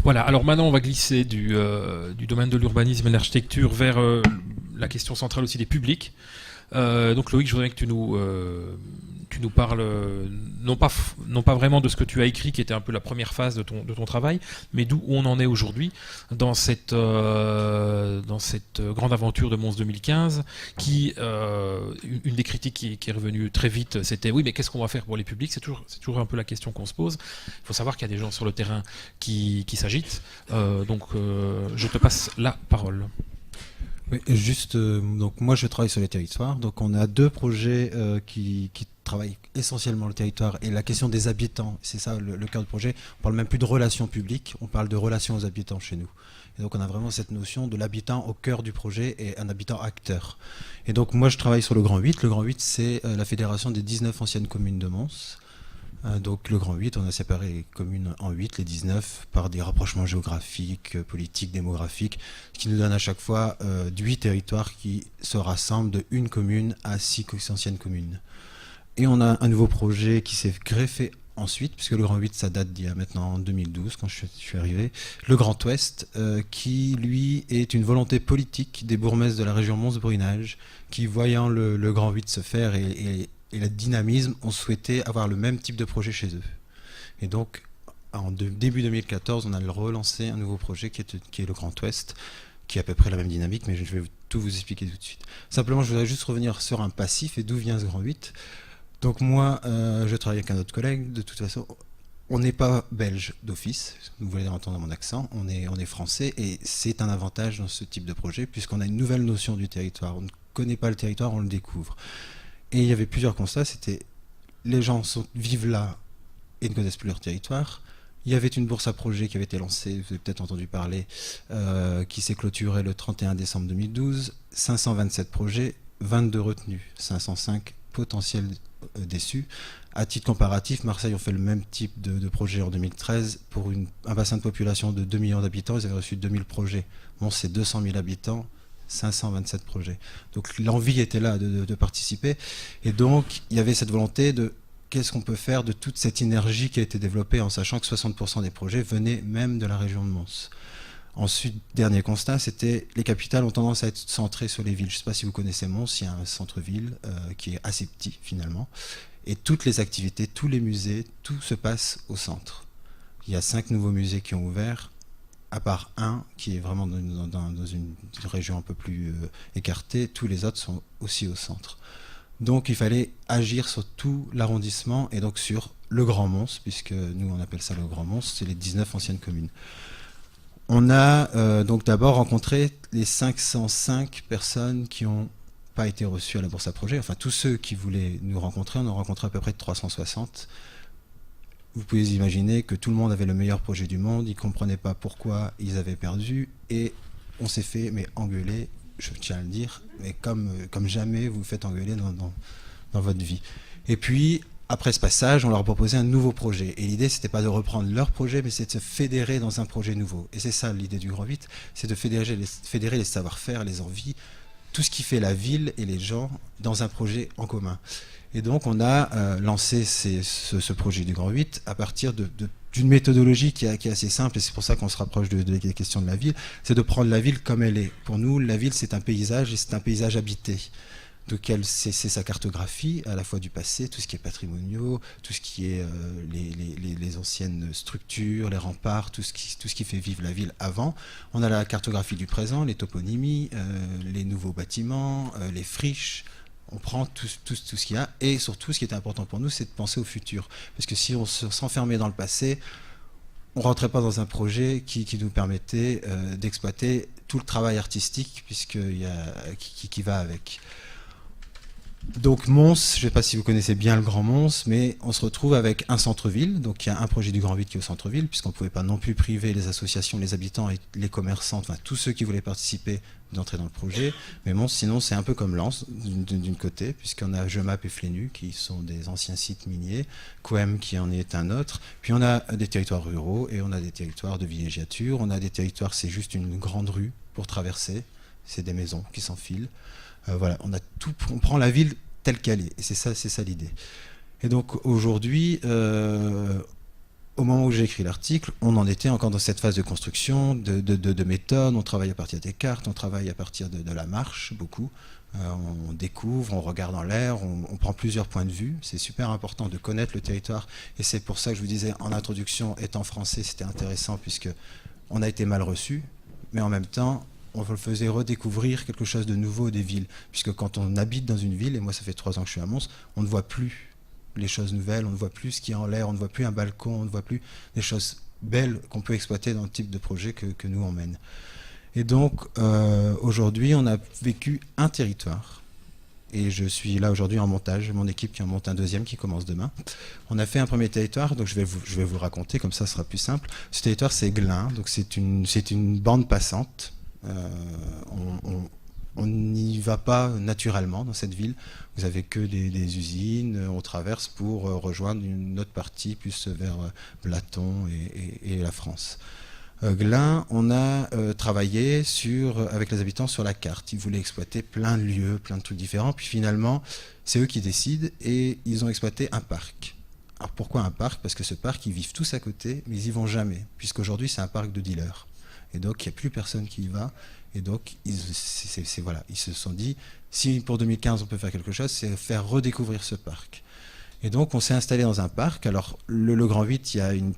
Voilà, alors maintenant on va glisser du domaine de l'urbanisme et de l'architecture vers la question centrale aussi des publics. Donc Loïc, je voudrais que tu nous parles non pas vraiment de ce que tu as écrit, qui était un peu la première phase de ton travail, mais d'où on en est aujourd'hui dans cette grande aventure de Mons 2015, une des critiques qui est revenue très vite, c'était oui, mais qu'est-ce qu'on va faire pour les publics? C'est toujours un peu la question qu'on se pose. Il faut savoir qu'il y a des gens sur le terrain qui s'agitent. Je te passe la parole. Oui, juste, donc moi je travaille sur les territoires, donc on a deux projets qui travaillent essentiellement le territoire et la question des habitants, c'est ça le cœur du projet. On parle même plus de relations publiques, on parle de relations aux habitants chez nous. Et donc on a vraiment cette notion de l'habitant au cœur du projet et un habitant acteur. Et donc moi je travaille sur le Grand 8. Le Grand 8 c'est la fédération des 19 anciennes communes de Mons. Donc le Grand 8, on a séparé les communes en 8, les 19, par des rapprochements géographiques, politiques, démographiques, ce qui nous donne à chaque fois 8 territoires qui se rassemblent de une commune à 6 anciennes communes. Et on a un nouveau projet qui s'est greffé ensuite, puisque le Grand 8, ça date d'il y a maintenant 2012, quand je suis arrivé, le Grand Ouest, qui lui est une volonté politique des bourgmestres de la région Mons-Brunage, qui voyant le Grand 8 se faire et le dynamisme, ont souhaité avoir le même type de projet chez eux. Et donc, début 2014, on a relancé un nouveau projet qui est le Grand Ouest, qui est à peu près la même dynamique, mais je vais tout vous expliquer tout de suite. Simplement, je voudrais juste revenir sur un passif et d'où vient ce Grand 8. Donc moi, je travaille avec un autre collègue, de toute façon, on n'est pas belge d'office, vous allez entendre mon accent, on est français, et c'est un avantage dans ce type de projet, puisqu'on a une nouvelle notion du territoire. On ne connaît pas le territoire, on le découvre. Et il y avait plusieurs constats, c'était les gens vivent là et ne connaissent plus leur territoire. Il y avait une bourse à projets qui avait été lancée, vous avez peut-être entendu parler, qui s'est clôturée le 31 décembre 2012. 527 projets, 22 retenus, 505 potentiels déçus. À titre comparatif, Marseille ont fait le même type de projet en 2013 pour un bassin de population de 2 millions d'habitants. Ils avaient reçu 2000 projets. Bon, c'est 200 000 habitants. 527 projets. Donc l'envie était là de participer. Et donc il y avait cette volonté de qu'est-ce qu'on peut faire de toute cette énergie qui a été développée en sachant que 60% des projets venaient même de la région de Mons. Ensuite, dernier constat, c'était les capitales ont tendance à être centrées sur les villes. Je ne sais pas si vous connaissez Mons, il y a un centre-ville qui est assez petit finalement. Et toutes les activités, tous les musées, tout se passe au centre. Il y a 5 nouveaux musées qui ont ouvert, à part un qui est vraiment dans une région un peu plus écartée, tous les autres sont aussi au centre. Donc il fallait agir sur tout l'arrondissement et donc sur le Grand Mons, puisque nous on appelle ça le Grand Mons, c'est les 19 anciennes communes. On a donc d'abord rencontré les 505 personnes qui n'ont pas été reçues à la bourse à projet, enfin tous ceux qui voulaient nous rencontrer, on en a rencontré à peu près 360. Vous pouvez imaginer que tout le monde avait le meilleur projet du monde, ils ne comprenaient pas pourquoi ils avaient perdu, et on s'est fait engueuler, je tiens à le dire, mais comme jamais vous vous faites engueuler dans votre vie. Et puis, après ce passage, on leur a proposé un nouveau projet. Et l'idée, c'était pas de reprendre leur projet, mais c'est de se fédérer dans un projet nouveau. Et c'est ça l'idée du Grand 8, c'est de fédérer les savoir-faire, les envies, tout ce qui fait la ville et les gens dans un projet en commun. Et donc on a lancé ce projet du Grand 8 à partir d'une méthodologie qui est assez simple, et c'est pour ça qu'on se rapproche des questions de la ville, c'est de prendre la ville comme elle est. Pour nous, la ville, c'est un paysage, et c'est un paysage habité. Donc c'est sa cartographie, à la fois du passé, tout ce qui est patrimoniaux, tout ce qui est les anciennes structures, les remparts, tout ce qui fait vivre la ville avant. On a la cartographie du présent, les toponymies, les nouveaux bâtiments, les friches. On prend tout ce qu'il y a, et surtout ce qui était important pour nous, c'est de penser au futur. Parce que si on s'enfermait dans le passé, on ne rentrait pas dans un projet qui nous permettait d'exploiter tout le travail artistique qui va avec. Donc Mons, je ne sais pas si vous connaissez bien le Grand Mons, mais on se retrouve avec un centre-ville. Donc il y a un projet du Grand 8 qui est au centre-ville, puisqu'on ne pouvait pas non plus priver les associations, les habitants et les commerçants, enfin tous ceux qui voulaient participer, d'entrer dans le projet. Mais Mons, sinon, c'est un peu comme Lens, d'une côté, puisqu'on a Jemap et Flénu, qui sont des anciens sites miniers, Couem, qui en est un autre. Puis on a des territoires ruraux, et on a des territoires de villégiature. On a des territoires, c'est juste une grande rue pour traverser. C'est des maisons qui s'enfilent. Voilà, on prend la ville telle qu'elle est, et c'est ça l'idée. Et donc aujourd'hui, au moment où j'ai écrit l'article, on en était encore dans cette phase de construction, de méthode. On travaille à partir des cartes, on travaille à partir de la marche, beaucoup. On découvre, on regarde en l'air, on prend plusieurs points de vue. C'est super important de connaître le territoire. Et c'est pour ça que je vous disais, en introduction, étant français, c'était intéressant, puisque on a été mal reçu, mais en même temps, on le faisait redécouvrir quelque chose de nouveau des villes. Puisque quand on habite dans une ville, et moi ça fait 3 ans que je suis à Mons, on ne voit plus les choses nouvelles, on ne voit plus ce qui est en l'air, on ne voit plus un balcon, on ne voit plus des choses belles qu'on peut exploiter dans le type de projet que nous on mène. Et donc aujourd'hui on a vécu un territoire, et je suis là aujourd'hui en montage, mon équipe qui en monte un deuxième qui commence demain. On a fait un premier territoire, donc je vais vous le raconter, comme ça ce sera plus simple. Ce territoire c'est Glun, donc c'est une bande passante. On n'y va pas naturellement dans cette ville. Vous avez que des usines. On traverse pour rejoindre une autre partie, plus vers Blaton et la France. Glun, on a travaillé avec les habitants sur la carte. Ils voulaient exploiter plein de lieux, plein de trucs différents. Puis finalement, c'est eux qui décident et ils ont exploité un parc. Alors pourquoi un parc? Parce que ce parc, ils vivent tous à côté, mais ils n'y vont jamais, puisqu'aujourd'hui, c'est un parc de dealers. Et donc, il n'y a plus personne qui y va. Et donc, voilà, ils se sont dit, si pour 2015 on peut faire quelque chose, c'est faire redécouvrir ce parc. Et donc, on s'est installé dans un parc. Alors, le Grand 8, il y a une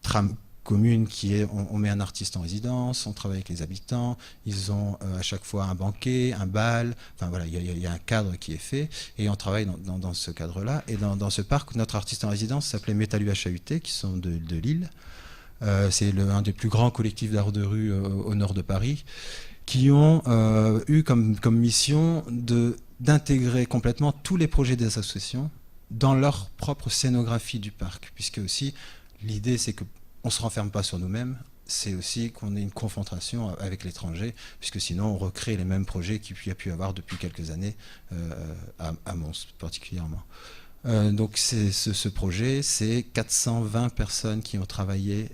trame commune qui est, on met un artiste en résidence, on travaille avec les habitants, ils ont à chaque fois un banquet, un bal, enfin voilà, il y a un cadre qui est fait, et on travaille dans ce cadre-là. Et dans ce parc, notre artiste en résidence s'appelait Métallu HAUT, qui sont de Lille. C'est un des plus grands collectifs d'art de rue au nord de Paris, qui ont eu comme mission d'intégrer complètement tous les projets des associations dans leur propre scénographie du parc, puisque aussi l'idée c'est qu'on ne se renferme pas sur nous-mêmes, c'est aussi qu'on ait une confrontation avec l'étranger, puisque sinon on recrée les mêmes projets qu'il y a pu avoir depuis quelques années à Mons particulièrement. Donc ce projet, c'est 420 personnes qui ont travaillé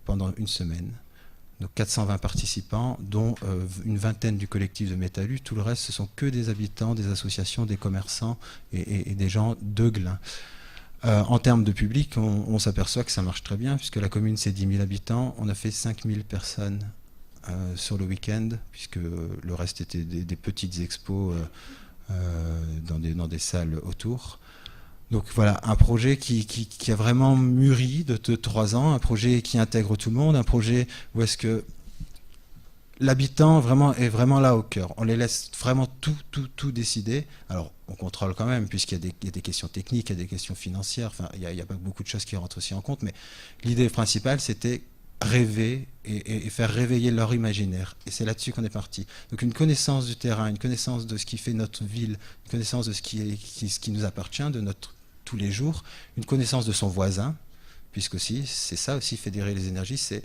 pendant une semaine. Donc 420 participants, dont une vingtaine du collectif de Métallu. Tout le reste, ce sont que des habitants, des associations, des commerçants et des gens de Glun. En termes de public, on s'aperçoit que ça marche très bien, puisque la commune, c'est 10 000 habitants. On a fait 5 000 personnes sur le week-end, puisque le reste était des petites expos dans des salles autour. Donc voilà, un projet qui a vraiment mûri de 3 ans, un projet qui intègre tout le monde, un projet où est-ce que l'habitant est vraiment là au cœur. On les laisse vraiment tout décider. Alors on contrôle quand même, puisqu'il y a des questions techniques, il y a des questions financières, enfin il y a pas beaucoup de choses qui rentrent aussi en compte, mais l'idée principale c'était rêver et faire réveiller leur imaginaire. Et c'est là-dessus qu'on est parti. Donc une connaissance du terrain, une connaissance de ce qui fait notre ville, une connaissance de ce qui nous appartient, de notre tous les jours, une connaissance de son voisin, puisque aussi, c'est ça aussi, fédérer les énergies, c'est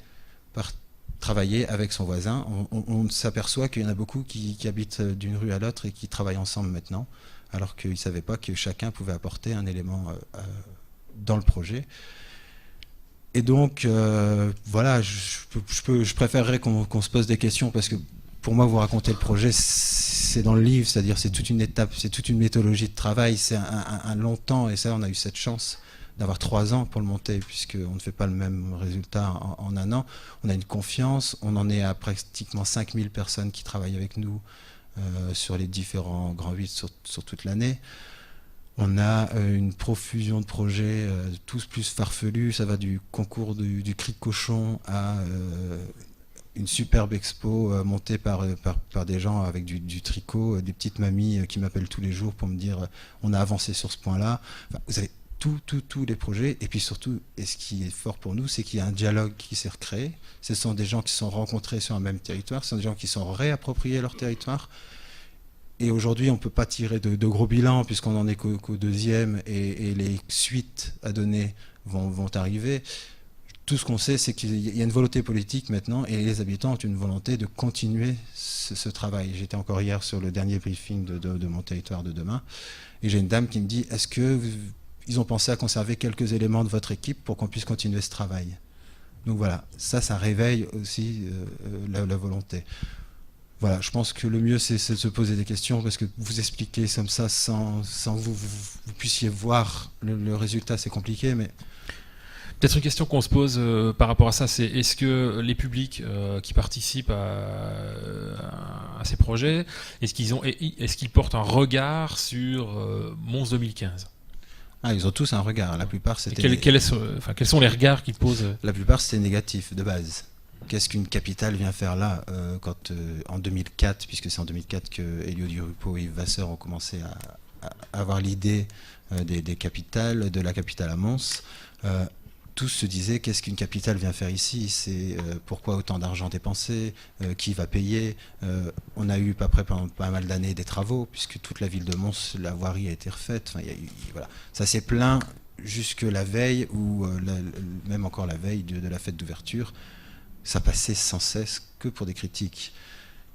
travailler avec son voisin. On s'aperçoit qu'il y en a beaucoup qui habitent d'une rue à l'autre et qui travaillent ensemble maintenant, alors qu'ils ne savaient pas que chacun pouvait apporter un élément dans le projet. Et donc, voilà, je préférerais qu'on se pose des questions, parce que pour moi, vous raconter le projet, c'est dans le livre, c'est-à-dire c'est toute une étape, c'est toute une méthodologie de travail, c'est un long temps, et ça, on a eu cette chance d'avoir 3 ans pour le monter, puisqu'on ne fait pas le même résultat en un an. On a une confiance, on en est à pratiquement 5000 personnes qui travaillent avec nous sur les différents Grands 8 sur toute l'année. On a une profusion de projets, tous plus farfelus. Ça va du concours du cri de cochon à une superbe expo montée par des gens avec du tricot, des petites mamies qui m'appellent tous les jours pour me dire on a avancé sur ce point-là. Enfin, vous avez tous les projets. Et puis surtout, et ce qui est fort pour nous, c'est qu'il y a un dialogue qui s'est recréé. Ce sont des gens qui se sont rencontrés sur un même territoire. Ce sont des gens qui se sont réappropriés leur territoire. Et aujourd'hui, on ne peut pas tirer de gros bilans, puisqu'on n'en est qu'au deuxième, et les suites à donner vont arriver. Tout ce qu'on sait, c'est qu'il y a une volonté politique maintenant, et les habitants ont une volonté de continuer ce travail. J'étais encore hier sur le dernier briefing de mon territoire de demain, et j'ai une dame qui me dit, est-ce qu'ils ont pensé à conserver quelques éléments de votre équipe pour qu'on puisse continuer ce travail? Donc voilà, ça réveille aussi la volonté. Voilà, je pense que le mieux, c'est de se poser des questions, parce que vous expliquer comme ça sans vous puissiez voir le résultat, c'est compliqué, mais... Peut-être une question qu'on se pose par rapport à ça, c'est est-ce que les publics qui participent à ces projets, est-ce qu'ils portent un regard sur Mons 2015? Ah, ils ont tous un regard. La plupart, c'était Quels sont les regards qu'ils posent? la plupart, c'était négatif de base. Qu'est-ce qu'une capitale vient faire là en 2004, puisque c'est en 2004 que Elio Di Rupo et Yves Vasseur ont commencé à avoir l'idée des capitales, de la capitale à Mons. Tous se disaient qu'est-ce qu'une capitale vient faire ici, c'est pourquoi autant d'argent dépensé, qui va payer. On a eu après pendant pas mal d'années des travaux, puisque toute la ville de Mons, la voirie a été refaite. Enfin, voilà. Ça s'est plaint jusque la veille, ou même encore la veille de la fête d'ouverture. Ça passait sans cesse que pour des critiques.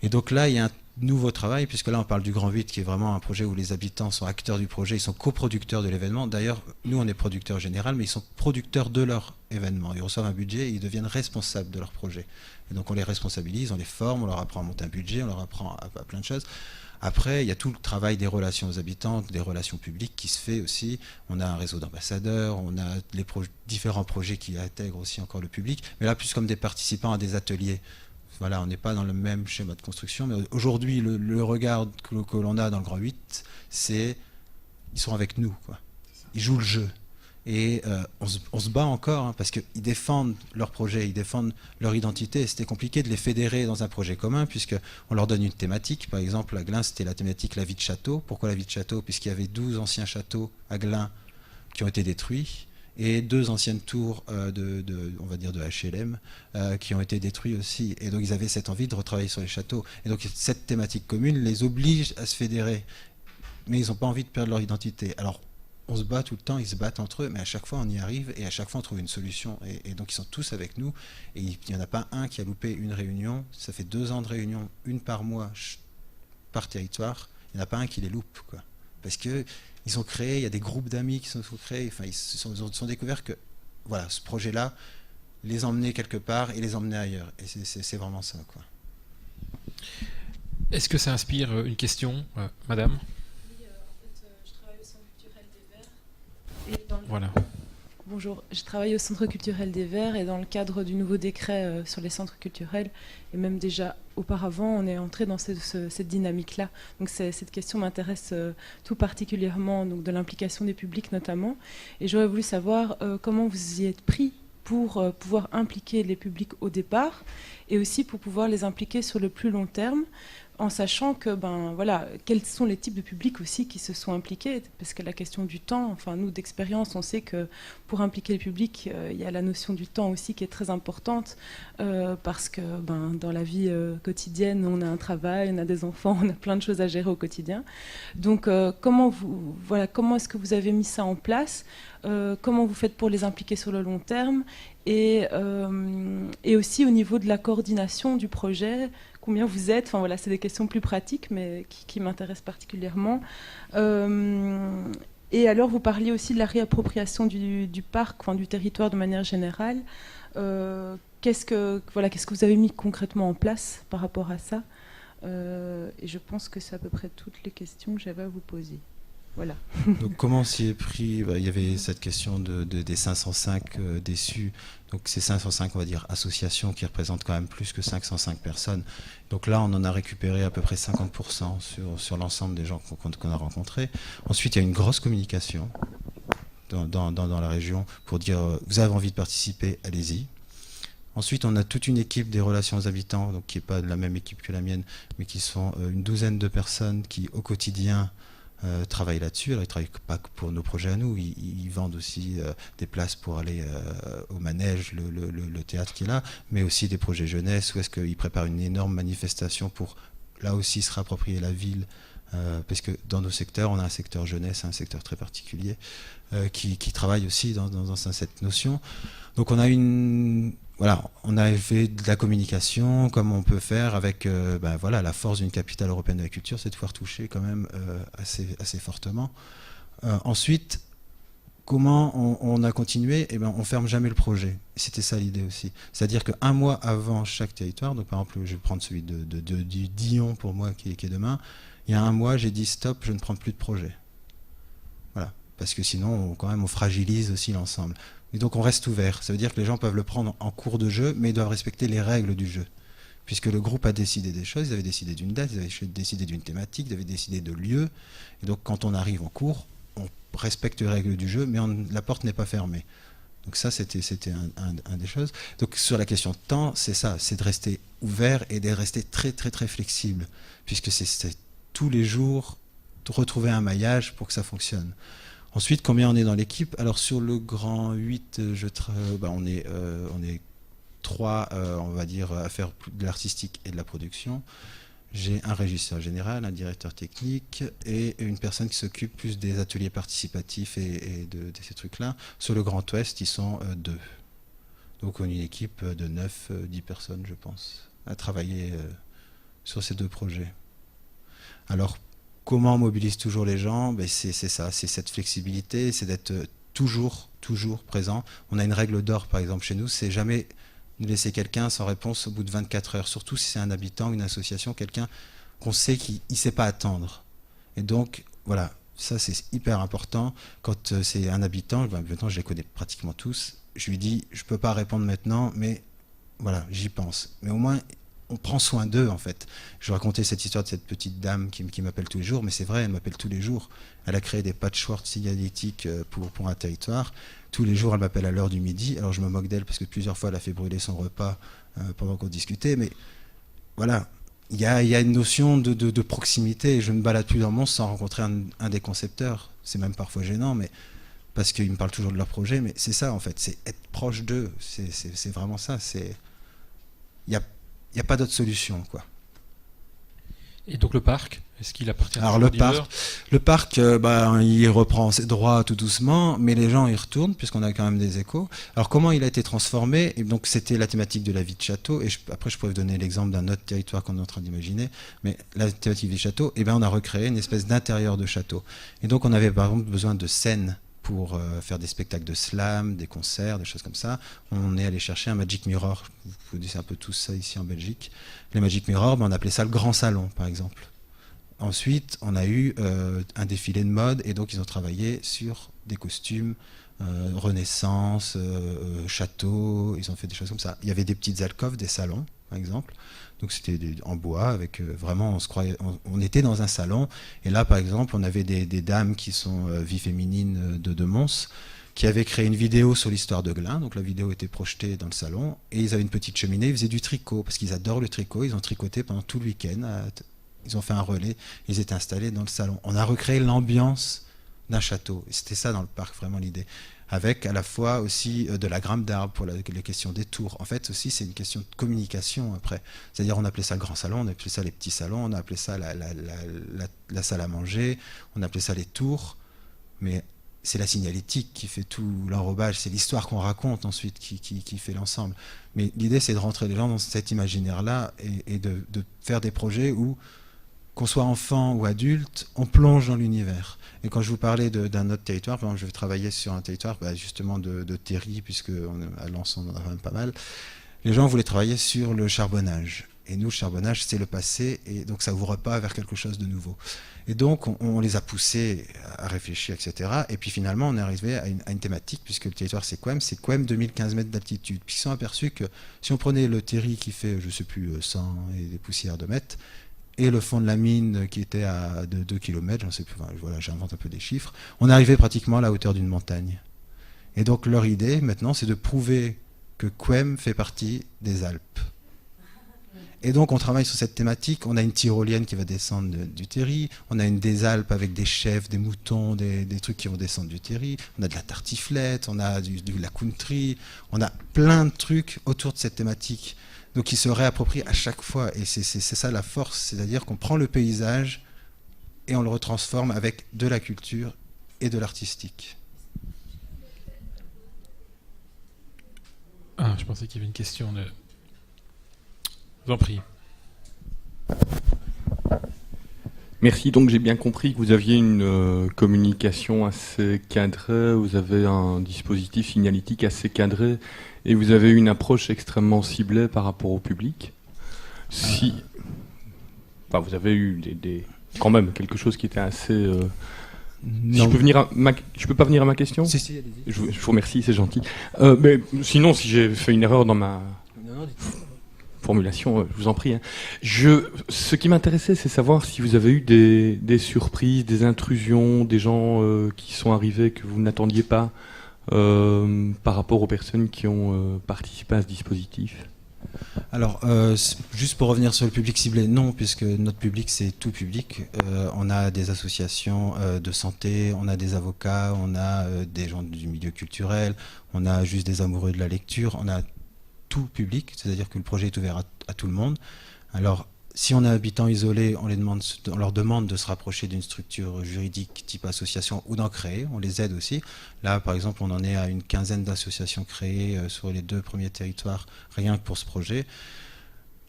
Et donc là, il y a un nouveau travail, puisque là on parle du Grand 8, qui est vraiment un projet où les habitants sont acteurs du projet, ils sont coproducteurs de l'événement. D'ailleurs, nous on est producteurs général, mais ils sont producteurs de leur événement. Ils reçoivent un budget et ils deviennent responsables de leur projet. Et donc on les responsabilise, on les forme, on leur apprend à monter un budget, on leur apprend à plein de choses. Après, il y a tout le travail des relations aux habitants, des relations publiques qui se fait aussi. On a un réseau d'ambassadeurs, on a les différents projets qui intègrent aussi encore le public, mais là plus comme des participants à des ateliers. Voilà, on n'est pas dans le même schéma de construction, mais aujourd'hui, le regard que l'on a dans le Grand 8, c'est ils sont avec nous, quoi. Ils jouent le jeu. Et on se bat encore, parce qu'ils défendent leur projet, ils défendent leur identité. C'était compliqué de les fédérer dans un projet commun, puisqu'on leur donne une thématique. Par exemple, à Glun, c'était la thématique la vie de château. Pourquoi la vie de château? Puisqu'il y avait 12 anciens châteaux à Glun qui ont été détruits, et 2 anciennes tours on va dire de HLM qui ont été détruits aussi. Et donc ils avaient cette envie de retravailler sur les châteaux. Et donc cette thématique commune les oblige à se fédérer. Mais ils n'ont pas envie de perdre leur identité. Alors on se bat tout le temps, ils se battent entre eux, mais à chaque fois on y arrive et à chaque fois on trouve une solution. Et donc ils sont tous avec nous. Et il n'y en a pas un qui a loupé une réunion. Ça fait 2 ans de réunion, une par mois, par territoire. Il n'y en a pas un qui les loupe, quoi. Parce que ils ont créé, il y a des groupes d'amis qui se sont créés, enfin, ils se sont découverts que voilà, ce projet-là, les emmener quelque part et les emmener ailleurs. Et c'est vraiment ça, quoi. Est-ce que ça inspire une question, madame? Oui, en fait, je travaille au Centre culturel des Verts. Voilà. Bonjour, je travaille au Centre culturel des Verts et dans le cadre du nouveau décret sur les centres culturels, et même déjà auparavant, on est entré dans cette dynamique-là. Donc cette question m'intéresse tout particulièrement, donc de l'implication des publics notamment. Et j'aurais voulu savoir comment vous y êtes pris pour pouvoir impliquer les publics au départ et aussi pour pouvoir les impliquer sur le plus long terme, en sachant que, voilà, quels sont les types de publics aussi qui se sont impliqués, parce que la question du temps, enfin nous d'expérience, on sait que pour impliquer le public, il y a la notion du temps aussi qui est très importante, parce que dans la vie quotidienne, on a un travail, on a des enfants, on a plein de choses à gérer au quotidien. Donc comment est-ce que vous avez mis ça en place, comment vous faites pour les impliquer sur le long terme, et aussi au niveau de la coordination du projet, combien vous êtes, enfin voilà, c'est des questions plus pratiques mais qui m'intéressent particulièrement. Et alors vous parliez aussi de la réappropriation du parc, enfin du territoire de manière générale. Qu'est-ce que vous avez mis concrètement en place par rapport à ça? Et je pense que c'est à peu près toutes les questions que j'avais à vous poser. Voilà. Donc comment on s'y est pris? Il y avait cette question des 505 déçus. Donc ces 505, on va dire, associations qui représentent quand même plus que 505 personnes. Donc là, on en a récupéré à peu près 50% sur l'ensemble des gens qu'on a rencontrés. Ensuite, il y a une grosse communication dans la région pour dire vous avez envie de participer, allez-y. Ensuite, on a toute une équipe des relations aux habitants, donc qui n'est pas de la même équipe que la mienne, mais qui sont une douzaine de personnes qui, au quotidien, travaillent là-dessus. Alors ils ne travaillent pas que pour nos projets à nous, ils vendent aussi des places pour aller au manège, le théâtre qui est là, mais aussi des projets jeunesse, où est-ce qu'ils préparent une énorme manifestation pour là aussi se réapproprier la ville, parce que dans nos secteurs, on a un secteur jeunesse, un secteur très particulier, qui travaille aussi dans cette notion. Donc on a on a fait de la communication comme on peut faire avec la force d'une capitale européenne de la culture, c'est de pouvoir toucher quand même assez fortement. Ensuite, comment on a continué? On ferme jamais le projet. C'était ça l'idée aussi. C'est-à-dire qu'un mois avant chaque territoire, donc par exemple je vais prendre celui du Dion pour moi qui est demain, il y a un mois j'ai dit stop, je ne prends plus de projet. Voilà. Parce que sinon quand même on fragilise aussi l'ensemble. Et donc on reste ouvert. Ça veut dire que les gens peuvent le prendre en cours de jeu, mais ils doivent respecter les règles du jeu. Puisque le groupe a décidé des choses, ils avaient décidé d'une date, ils avaient décidé d'une thématique, ils avaient décidé de lieu. Et donc quand on arrive en cours, on respecte les règles du jeu, mais la porte n'est pas fermée. Donc ça, c'était un des choses. Donc sur la question de temps, c'est ça, c'est de rester ouvert et de rester très très très flexible, puisque c'est tous les jours de retrouver un maillage pour que ça fonctionne. Ensuite, combien on est dans l'équipe? Alors sur le grand 8, on est 3, on va dire, à faire de l'artistique et de la production. J'ai un régisseur général, un directeur technique et une personne qui s'occupe plus des ateliers participatifs et de ces trucs-là. Sur le Grand Ouest, ils sont 2. Donc on a une équipe de 9-10 personnes, je pense, à travailler sur ces 2 projets. Alors, comment on mobilise toujours les gens? Ben, c'est ça, c'est cette flexibilité, c'est d'être toujours présent. On a une règle d'or, par exemple, chez nous, c'est jamais de laisser quelqu'un sans réponse au bout de 24 heures, surtout si c'est un habitant, une association, quelqu'un qu'on sait qu'il ne sait pas attendre. Et donc, voilà, ça c'est hyper important. Quand c'est un habitant, maintenant je les connais pratiquement tous, je lui dis, je ne peux pas répondre maintenant, mais voilà, j'y pense. Mais au moins, on prend soin d'eux, en fait. Je racontais cette histoire de cette petite dame qui m'appelle tous les jours, mais c'est vrai, elle m'appelle tous les jours. Elle a créé des patchworks signalétiques pour un territoire. Tous les jours, elle m'appelle à l'heure du midi. Alors je me moque d'elle parce que plusieurs fois, elle a fait brûler son repas pendant qu'on discutait. Mais voilà, il y a une notion de proximité. Je ne balade plus dans le monde sans rencontrer un des concepteurs. C'est même parfois gênant, mais parce qu'ils me parlent toujours de leur projet. Mais c'est ça, en fait. C'est être proche d'eux. C'est vraiment ça. Il n'y a pas d'autre solution, quoi. Et donc le parc, est-ce qu'il appartient Alors à le parc, il reprend ses droits tout doucement, mais les gens y retournent puisqu'on a quand même des échos. Alors comment il a été transformé? Et donc c'était la thématique de la vie de château. Et après je pourrais vous donner l'exemple d'un autre territoire qu'on est en train d'imaginer. Mais la thématique vie de château, on a recréé une espèce d'intérieur de château. Et donc on avait par exemple besoin de scènes pour faire des spectacles de slam, des concerts, des choses comme ça. On est allé chercher un Magic Mirror. Vous connaissez un peu tous ça ici en Belgique. Les Magic Mirror, on appelait ça le Grand Salon, par exemple. Ensuite, on a eu un défilé de mode, et donc ils ont travaillé sur des costumes, Renaissance, château, ils ont fait des choses comme ça. Il y avait des petites alcôves, des salons, par exemple. Donc c'était en bois, avec vraiment, on était dans un salon, et là par exemple, on avait des dames qui sont vie féminine de Mons, qui avaient créé une vidéo sur l'histoire de Glun. Donc la vidéo était projetée dans le salon, et ils avaient une petite cheminée, ils faisaient du tricot, parce qu'ils adorent le tricot, ils ont tricoté pendant tout le week-end, ils ont fait un relais, ils étaient installés dans le salon. On a recréé l'ambiance d'un château, et c'était ça dans le parc, vraiment l'idée. Avec à la fois aussi de la grimpe d'arbres pour les questions des tours. En fait aussi c'est une question de communication après. C'est-à-dire on appelait ça le grand salon, on appelait ça les petits salons, on appelait ça la salle à manger, on appelait ça les tours, mais c'est la signalétique qui fait tout l'enrobage, c'est l'histoire qu'on raconte ensuite qui fait l'ensemble. Mais l'idée c'est de rentrer les gens dans cet imaginaire-là et de faire des projets où, qu'on soit enfant ou adulte, on plonge dans l'univers. Et quand je vous parlais d'un autre territoire, par exemple, je vais travailler sur un territoire justement de terri, puisque à Lens on en a quand même pas mal, les gens voulaient travailler sur le charbonnage. Et nous, le charbonnage, c'est le passé, et donc ça ouvre pas vers quelque chose de nouveau. Et donc, on les a poussés à réfléchir, etc. Et puis finalement, on est arrivé à une thématique, puisque le territoire, c'est Couëmes 2015 mètres d'altitude. Puis ils sont aperçus que si on prenait le terri qui fait, je sais plus, 100 et des poussières de mètres, et le fond de la mine qui était à 2 km, voilà, j'invente un peu des chiffres, on arrivait pratiquement à la hauteur d'une montagne. Et donc leur idée maintenant, c'est de prouver que Couëmes fait partie des Alpes. Et donc on travaille sur cette thématique, on a une tyrolienne qui va descendre du terri, on a une des Alpes avec des chèvres, des moutons, des trucs qui vont descendre du terri, on a de la tartiflette, on a de la country, on a plein de trucs autour de cette thématique. Donc il se réapproprie à chaque fois, et c'est ça la force, c'est-à-dire qu'on prend le paysage et on le retransforme avec de la culture et de l'artistique. Ah, je pensais qu'il y avait une question de... Je vous en prie. Merci, donc j'ai bien compris que vous aviez une communication assez cadrée, vous avez un dispositif signalétique assez cadré, et vous avez une approche extrêmement ciblée par rapport au public. Enfin, vous avez eu quand même quelque chose qui était assez Non. Je peux pas venir à ma question? Si, allez-y. Je vous remercie, c'est gentil. Mais sinon, si j'ai fait une erreur dans ma formulation, je vous en prie. Hein. Ce qui m'intéressait, c'est savoir si vous avez eu des surprises, des intrusions, des gens qui sont arrivés que vous n'attendiez pas par rapport aux personnes qui ont participé à ce dispositif. Alors, juste pour revenir sur le public ciblé, non, puisque notre public, c'est tout public. On a des associations de santé, on a des avocats, on a des gens du milieu culturel, on a juste des amoureux de la lecture, on a tout public, c'est-à-dire que le projet est ouvert à tout le monde. Alors, si on est habitant isolé, on leur demande de se rapprocher d'une structure juridique type association ou d'en créer, on les aide aussi. Là, par exemple, on en est à une quinzaine d'associations créées sur les 2 premiers territoires, rien que pour ce projet.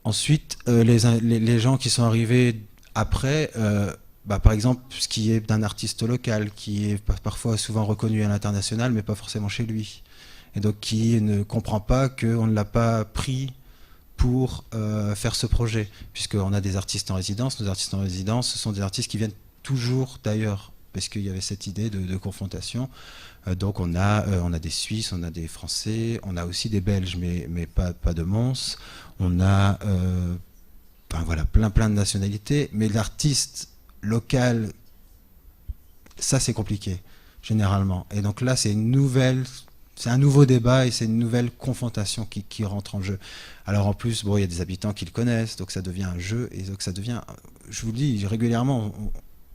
Ensuite, les gens qui sont arrivés après, par exemple, ce qui est d'un artiste local, qui est parfois souvent reconnu à l'international, mais pas forcément chez lui. Et donc qui ne comprend pas qu'on ne l'a pas pris pour faire ce projet, puisqu'on a des artistes en résidence. Nos artistes en résidence, ce sont des artistes qui viennent toujours d'ailleurs, parce qu'il y avait cette idée de confrontation. Donc on a des Suisses, on a des Français, on a aussi des Belges, mais pas de Mons. On a voilà, plein de nationalités, mais l'artiste local, ça c'est compliqué, généralement. Et donc là, c'est un nouveau débat et c'est une nouvelle confrontation qui rentre en jeu. Alors en plus, il y a des habitants qui le connaissent, donc ça devient un jeu, et donc ça devient, je vous le dis régulièrement,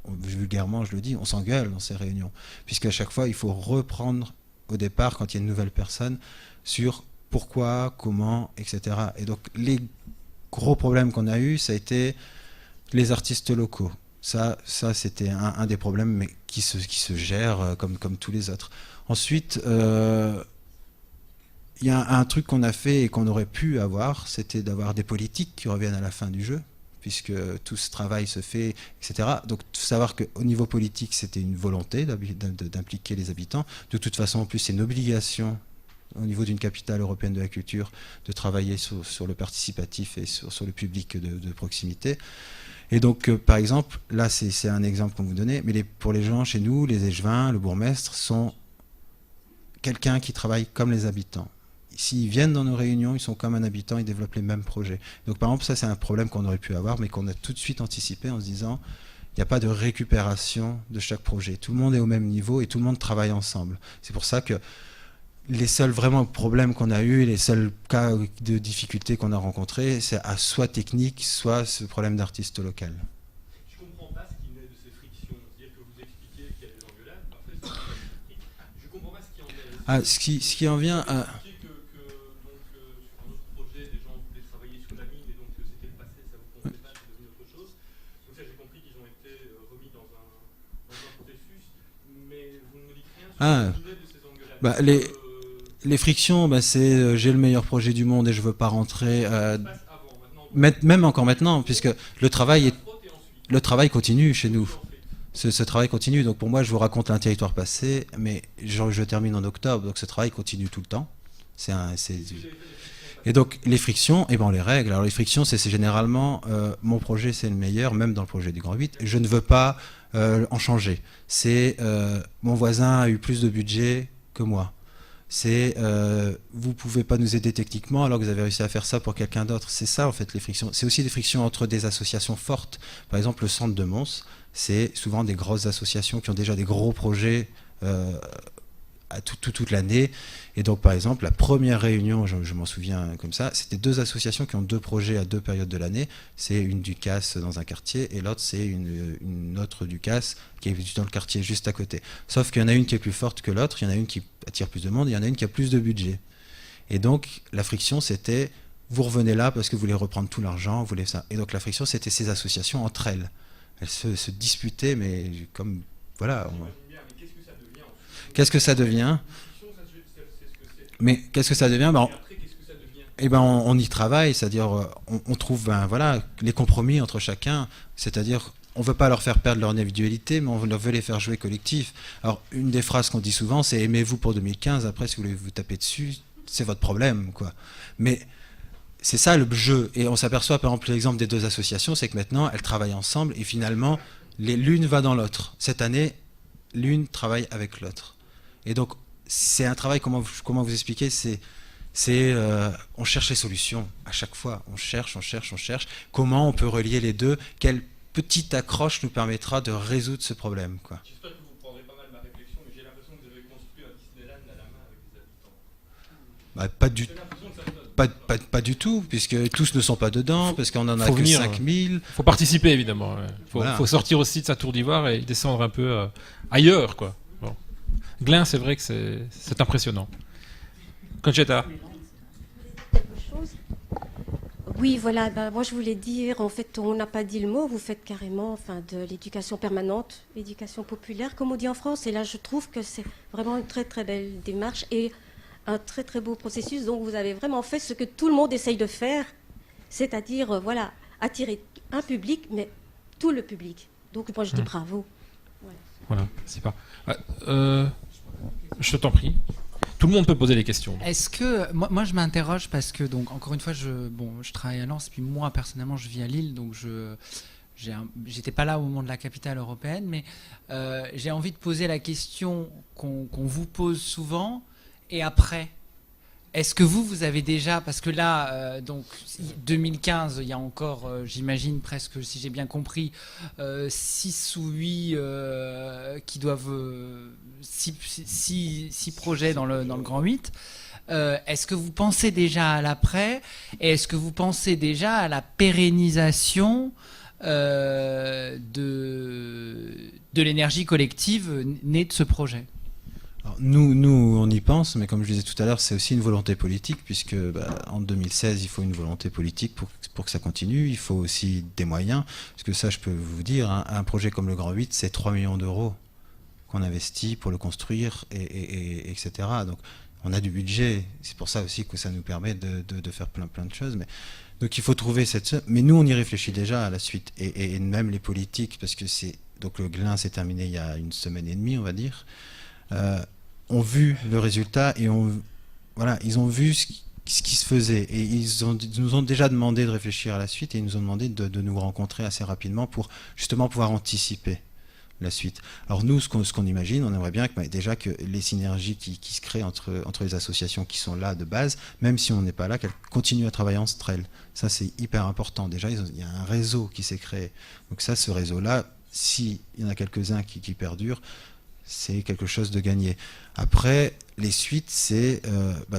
vulgairement je le dis, on s'engueule dans ces réunions, puisqu'à chaque fois il faut reprendre au départ, quand il y a une nouvelle personne, sur pourquoi, comment, etc. Et donc les gros problèmes qu'on a eu, ça a été les artistes locaux. Ça c'était un des problèmes, mais qui se gère comme tous les autres. Ensuite, il y a un truc qu'on a fait et qu'on aurait pu avoir, c'était d'avoir des politiques qui reviennent à la fin du jeu, puisque tout ce travail se fait, etc. Donc, il faut savoir qu'au niveau politique, c'était une volonté d'impliquer les habitants. De toute façon, en plus, c'est une obligation au niveau d'une capitale européenne de la culture de travailler sur le participatif et sur le public de proximité. Et donc, par exemple, là, c'est un exemple qu'on vous donnait, mais pour les gens chez nous, les échevins, le bourgmestre, sont quelqu'un qui travaille comme les habitants. S'ils viennent dans nos réunions, ils sont comme un habitant, ils développent les mêmes projets. Donc par exemple, ça c'est un problème qu'on aurait pu avoir, mais qu'on a tout de suite anticipé en se disant, il n'y a pas de récupération de chaque projet. Tout le monde est au même niveau et tout le monde travaille ensemble. C'est pour ça que les seuls vraiment problèmes qu'on a eus, les seuls cas de difficultés qu'on a rencontrés, c'est soit technique, soit ce problème d'artiste local. Je ne comprends pas ce qui naît de ces frictions. C'est-à-dire que vous expliquez qu'il y a des engueulades, parfait, je ne comprends pas ce qui en vient. Ce qui en vient... donc, sur un autre projet, des gens voulaient travailler sur la mine et donc c'était le passé, ça vous convenait pas, c'est devenu autre chose. Donc ça, j'ai compris qu'ils ont été remis dans un processus, mais vous ne me dites rien sur ce qui naît de ces engueulades. Les frictions, c'est j'ai le meilleur projet du monde et je veux pas rentrer. Même encore maintenant, puisque le travail continue chez nous. Ce travail continue. Donc pour moi, je vous raconte un territoire passé, mais je termine en octobre, donc ce travail continue tout le temps. Et donc les frictions, on les règle. Alors les frictions, c'est généralement mon projet, c'est le meilleur, même dans le projet du Grand 8. Je ne veux pas en changer. C'est mon voisin a eu plus de budget que moi. C'est vous pouvez pas nous aider techniquement alors que vous avez réussi à faire ça pour quelqu'un d'autre. C'est ça en fait les frictions. C'est aussi des frictions entre des associations fortes. Par exemple le centre de Mons, c'est souvent des grosses associations qui ont déjà des gros projets toute l'année. Et donc par exemple la première réunion, je m'en souviens comme ça, c'était 2 associations qui ont 2 projets à 2 périodes de l'année. C'est une Ducasse dans un quartier et l'autre c'est une autre Ducasse qui est dans le quartier juste à côté. Sauf qu'il y en a une qui est plus forte que l'autre, il y en a une qui attire plus de monde, et il y en a une qui a plus de budget. Et donc la friction c'était vous revenez là parce que vous voulez reprendre tout l'argent, vous voulez ça. Et donc la friction c'était ces associations entre elles. Elles se disputaient, mais comme voilà. Qu'est-ce que ça devient? Mais qu'est-ce que ça devient? On y travaille, c'est-à-dire on trouve les compromis entre chacun, c'est-à-dire on ne veut pas leur faire perdre leur individualité, mais on veut les faire jouer collectif. Alors une des phrases qu'on dit souvent, c'est aimez-vous pour 2015, après si vous voulez vous taper dessus, c'est votre problème, quoi. Mais c'est ça le jeu, et on s'aperçoit par exemple l'exemple des 2 associations, c'est que maintenant elles travaillent ensemble et finalement l'une va dans l'autre. Cette année, l'une travaille avec l'autre. Et donc, c'est un travail, comment vous expliquer, on cherche les solutions à chaque fois. On cherche. Comment on peut relier les deux? Quelle petite accroche nous permettra de résoudre ce problème, quoi. J'espère que vous prendrez pas mal ma réflexion, mais j'ai l'impression que vous avez construit un Disneyland à la main avec les habitants. Bah, pas du tout, puisque tous ne sont pas dedans, parce qu'on en a que 5000. Il faut participer, évidemment. Il faut sortir aussi de sa tour d'ivoire et descendre un peu ailleurs, quoi. Bon. Glin, c'est vrai que c'est impressionnant. Concetta. Oui, voilà. Moi, je voulais dire, en fait, on n'a pas dit le mot. Vous faites carrément, de l'éducation permanente, l'éducation populaire, comme on dit en France. Et là, je trouve que c'est vraiment une très très belle démarche et un très très beau processus. Donc, vous avez vraiment fait ce que tout le monde essaye de faire, c'est-à-dire, attirer un public, mais tout le public. Donc, moi, je dis bravo. Voilà, c'est pas. Je t'en prie. Tout le monde peut poser des questions. Est-ce que moi je m'interroge parce que donc encore une fois je travaille à Lens puis moi personnellement je vis à Lille donc j'étais pas là au moment de la capitale européenne mais j'ai envie de poser la question qu'on vous pose souvent et après. Est-ce que vous avez déjà, parce que là, donc 2015, il y a encore, j'imagine presque, si j'ai bien compris, 6 ou 8 qui doivent, 6 projets dans le Grand 8. Est-ce que vous pensez déjà à l'après et est-ce que vous pensez déjà à la pérennisation de l'énergie collective née de ce projet ? Alors, nous, on y pense, mais comme je disais tout à l'heure, c'est aussi une volonté politique, puisque en 2016, il faut une volonté politique pour que ça continue. Il faut aussi des moyens, parce que ça, je peux vous dire, un projet comme le Grand 8, c'est 3 millions d'euros qu'on investit pour le construire, etc. Donc, on a du budget. C'est pour ça aussi que ça nous permet de faire plein de choses. Donc, il faut trouver Mais nous, on y réfléchit déjà à la suite, et même les politiques, parce que donc le Glin s'est terminé il y a 1 semaine et demie, on va dire. Ont vu le résultat et ils ont vu ce qui se faisait et ils nous ont déjà demandé de réfléchir à la suite et ils nous ont demandé de nous rencontrer assez rapidement pour justement pouvoir anticiper la suite. Alors nous, ce qu'on imagine, on aimerait bien déjà que les synergies qui se créent entre les associations qui sont là de base, même si on n'est pas là, qu'elles continuent à travailler entre elles. Ça, c'est hyper important. Déjà, il y a un réseau qui s'est créé. Donc ça, ce réseau-là, s'il y en a quelques-uns qui perdurent, c'est quelque chose de gagné. Après, les suites, c'est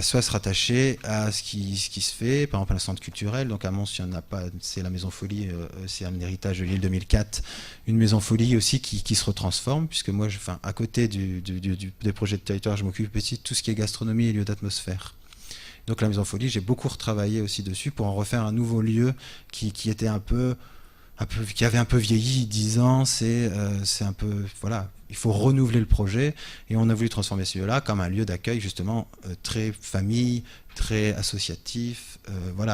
soit se rattacher à ce qui se fait, par exemple à un centre culturel. Donc à Mons, il n'y en a pas, c'est la Maison Folie, c'est un héritage de Lille 2004. Une Maison Folie aussi qui se retransforme, puisque moi, à côté des projets de territoire, je m'occupe aussi de tout ce qui est gastronomie et lieu d'atmosphère. Donc la Maison Folie, j'ai beaucoup retravaillé aussi dessus pour en refaire un nouveau lieu qui était qui avait un peu vieilli, 10 ans, c'est un peu, il faut renouveler le projet et on a voulu transformer ce lieu-là comme un lieu d'accueil justement très famille, très associatif,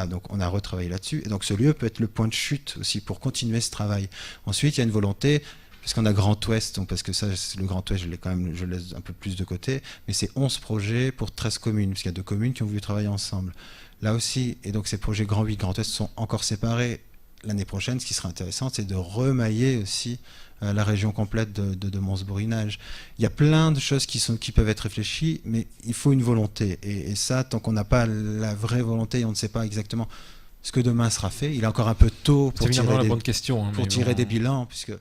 donc on a retravaillé là-dessus et donc ce lieu peut être le point de chute aussi pour continuer ce travail. Ensuite, il y a une volonté, parce qu'on a Grand Ouest, donc parce que ça, le Grand Ouest, je le laisse un peu plus de côté, mais c'est 11 projets pour 13 communes, parce qu'il y a 2 communes qui ont voulu travailler ensemble. Là aussi, et donc ces projets Grand 8, Grand Ouest sont encore séparés. L'année prochaine, ce qui sera intéressant, c'est de remailler aussi la région complète de Mons-Borinage. Il y a plein de choses qui peuvent être réfléchies, mais il faut une volonté. Et ça, tant qu'on n'a pas la vraie volonté, on ne sait pas exactement ce que demain sera fait. Il est encore un peu tôt pour tirer des bilans, puisque